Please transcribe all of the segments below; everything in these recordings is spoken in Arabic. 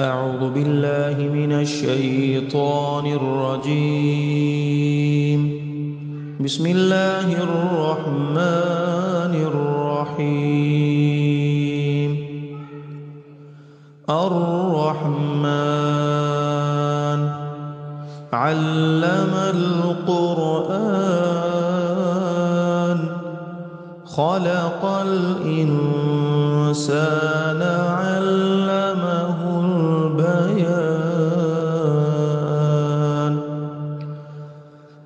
أعوذ بالله من الشيطان الرجيم. بسم الله الرحمن الرحيم. الرحمن علم القرآن خلق الإنسان علمه البيان.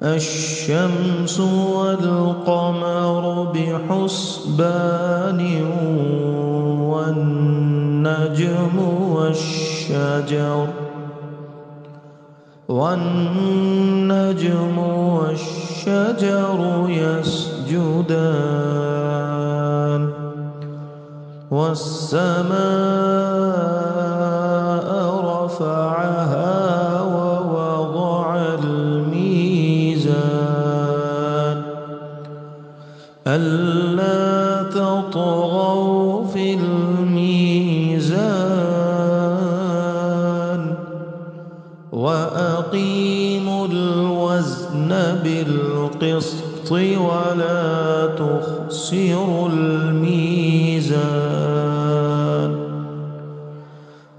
الشمس والقمر بحسبان والنجم والشجر يسجدان. والسماء رفعها ووضع الميزان ألا تطغوا في الميزان وأقيموا الوزن بالقسط ولا تخسروا الميزان.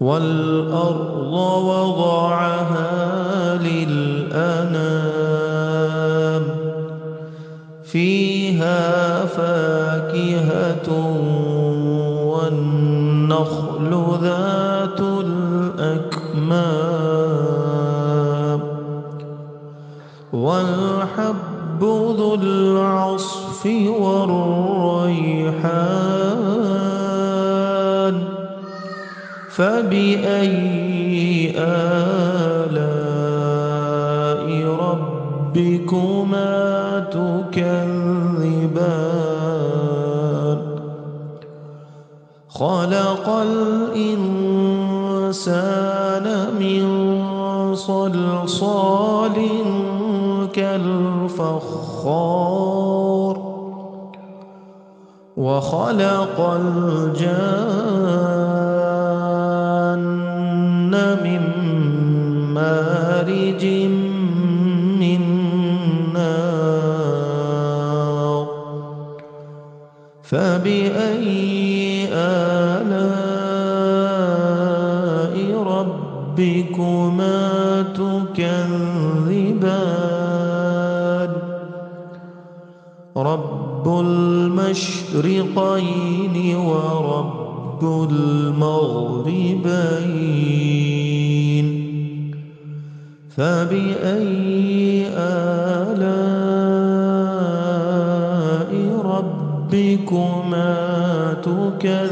والأرض وضعها للأنام فيها فاكهة والنخل ذات الأكمام والحب ذو العصف والريحان. فبأي آلاء ربكما تكذبان؟ خلق الإنسان من صلصال كالفخار وخلق الجان من مارج من نار. فبأي آلاء ربكما تكذبان؟ رب المشرقين ورب المغربين. فبأي آلاء ربكما تكذبان؟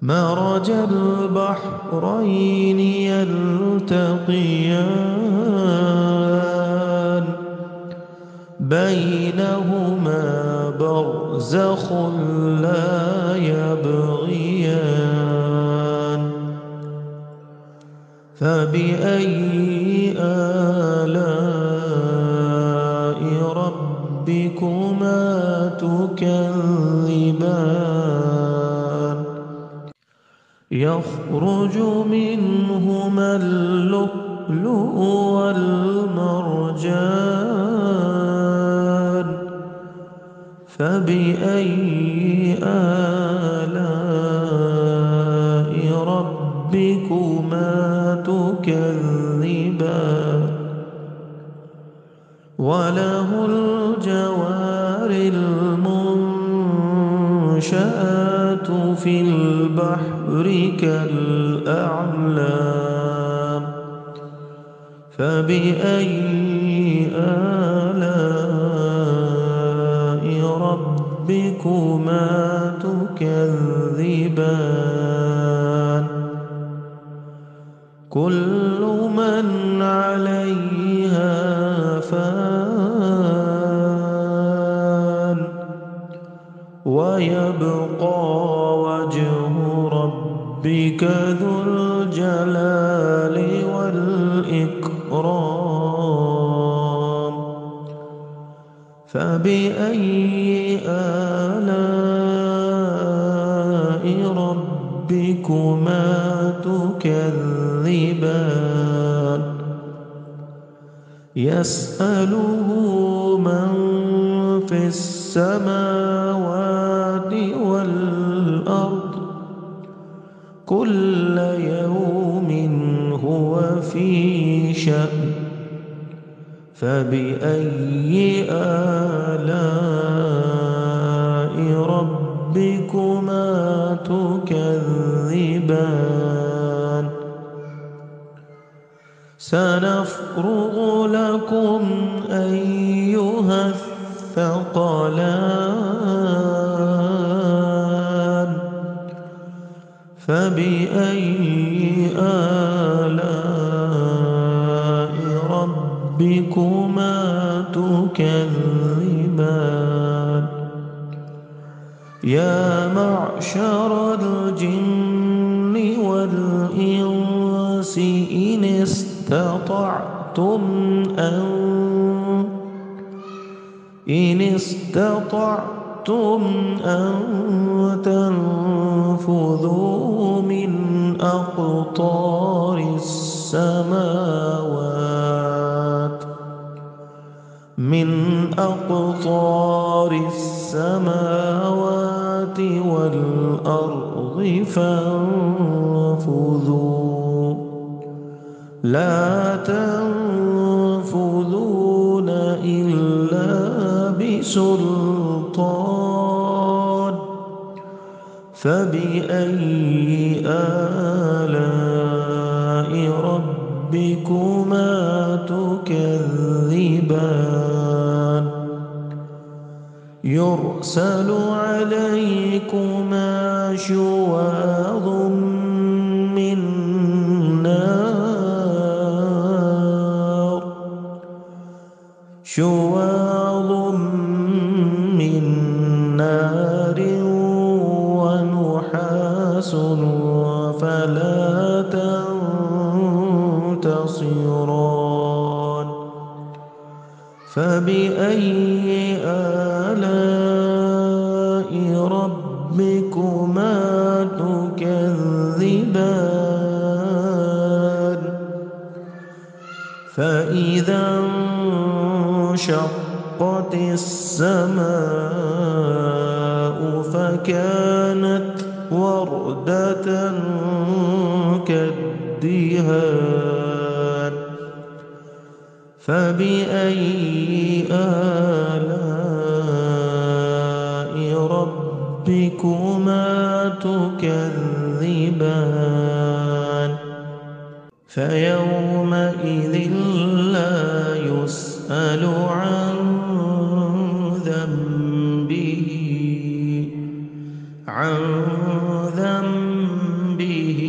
مرج البحرين يلتقيان بينهما برزخ لا يبغيان. فبأي آلاء ربكما تكذبان؟ يخرج منهما اللؤلؤ والمرجان. فبأي آلاء ربكما تكذبان؟ وله الجوار المنشآت في البحر كالأعلام. فبأي آلاء ربكما تكذبان؟ كل من عليها فان ويبقى وجه ربك ذو الجلال والإكرام. فبأي آلاء ربكما تكذبان يسأله من في السماوات والأرض كل يوم هو في شأن فبأي آلاء ربكما تكذبان سنفرغ لكم أيها الثقلان فبأي آلاء ربكما تكذبان يا معشر الجن والإنس إن استطعتم أن تنفذوا من أقطار السماوات والأرض فانفذوا لا تنفذون إلا بسلطان فبأي آلاء ربكما تكذبان يرسل عليكما شواظ من نار ونحاس فلا تنتصران فبأي آلاء ربكما تكذبان فإذا انشقت السماء فكانت وردة كالدهان فبأي آلاء ربكما تكذبان فيومئذ لا يسأل عن ذنبه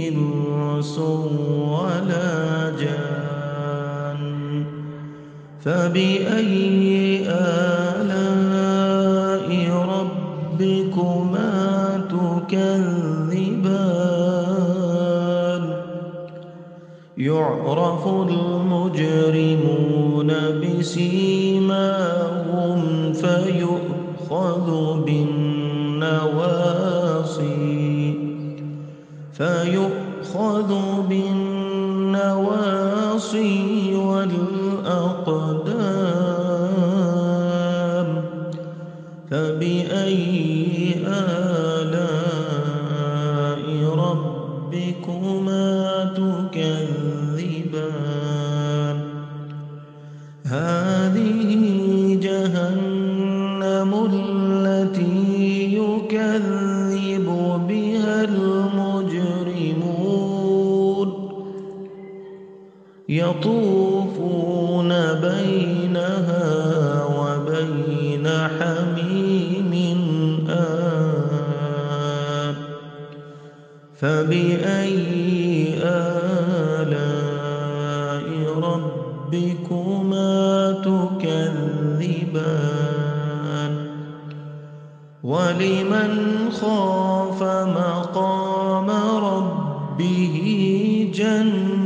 إنس ولا جان فبأي آلاء ربكما تكذبان يعرف المجرمون بسيماهم فيؤخذ بالنواصي والأقدام فبأي آلاء ربكما تكذبان هذه جهنم التي يكذب بها المجرمون يطوفون بينها وبين حميم آن فبأي آلاء ربكما تكذبان ولمن خاف مقام ربه جنتان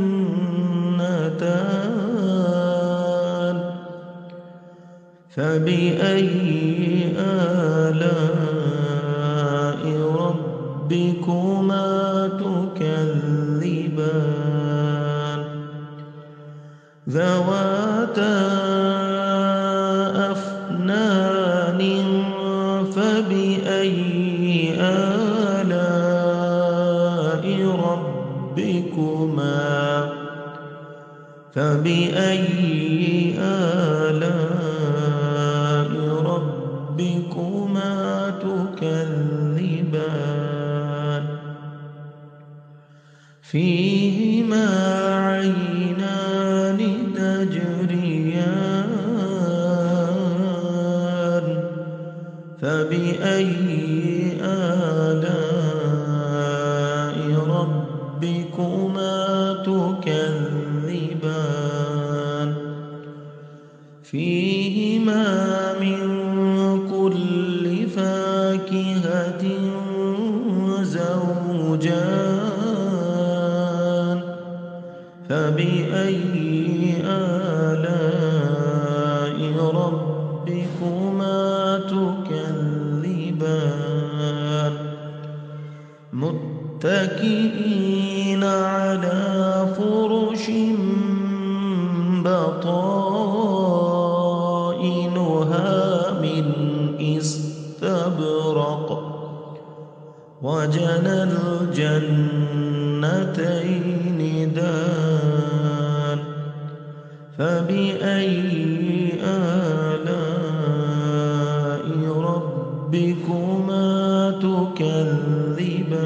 فبأي آلاء ربكما ذواتا أفنان فبأي آلاء ربكما تكذبان فيهما عينان تجريان فبأي آلاء ربكما تكذبان فيهما من كل فاكهة زوجان فبأي آلاء ربكما تكذبان متكئين على فرش بطائنها من استبرق وجنى الجنتين دان فبأي آلاء ربكما تكذبان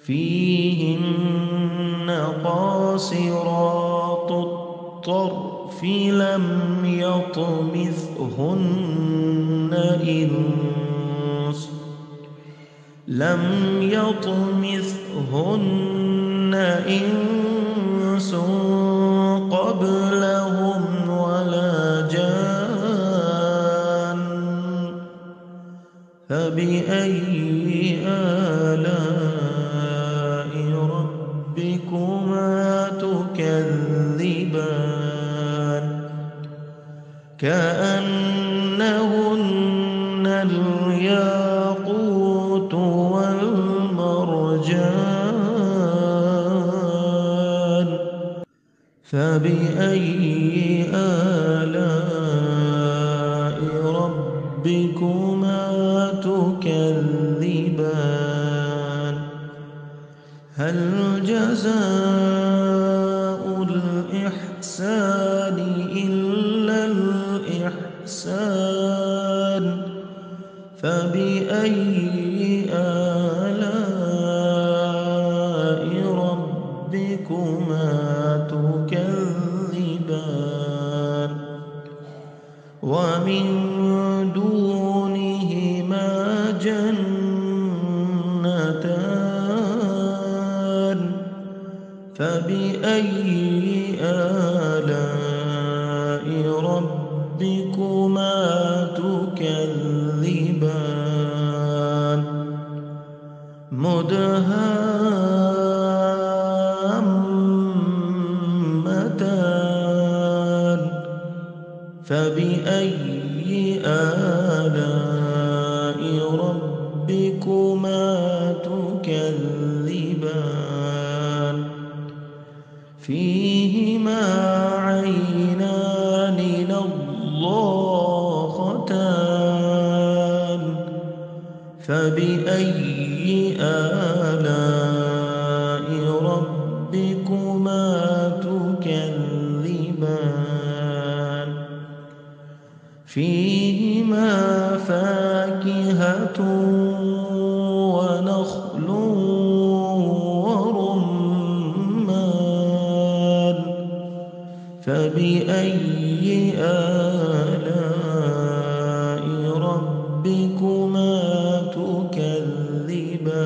فيهن قاصرات الطرف لم يطمثهن إنس قبلهم ولا جان فبأي آلاء ربكما تكذبان كأنهن الياقوت والمرجان فبأي آلاء ربكما تكذبان هل جزاء الإحسان إلا الإحسان فبأي آلاء ربكما تكذبان ومن دونهما جنتان فبأي آلاء ربكما تكذبان مدهامتان فبأي آلاء ربكما تكذبان فيهما عينان نضاختان فبأي آلاء ربكما تكذبان فيهما فاكهة ونخل ورمان فبأي آلاء ربكما تكذبان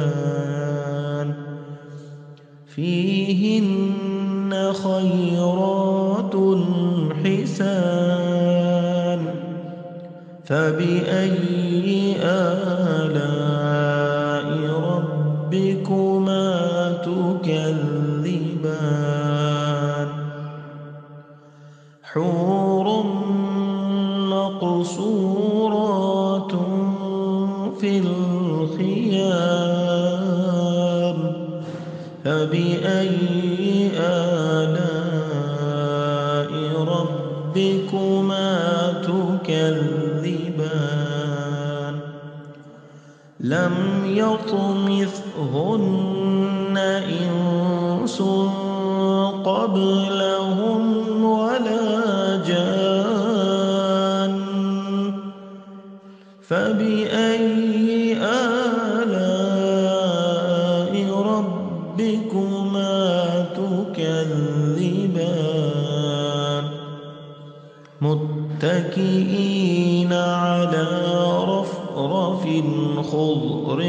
فيهن خيرات حسان فبأي آلاء ربكما تكذبان حور مقصورات في الخيام فبأي آلاء لم يطمثهن إنس قبلهم ولا جان فبأي آلاء ربكما تكذبان متكئين على رفرف خضر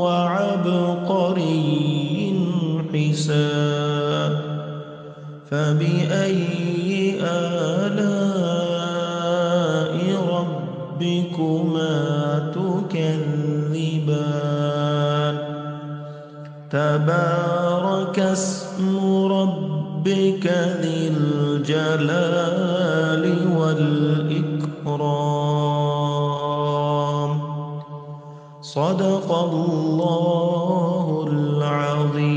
وعبقري حسان فبأي آلاء ربكما تكذبان تبارك اسم ربك ذي الجلال والإكرام صدق الله العظيم.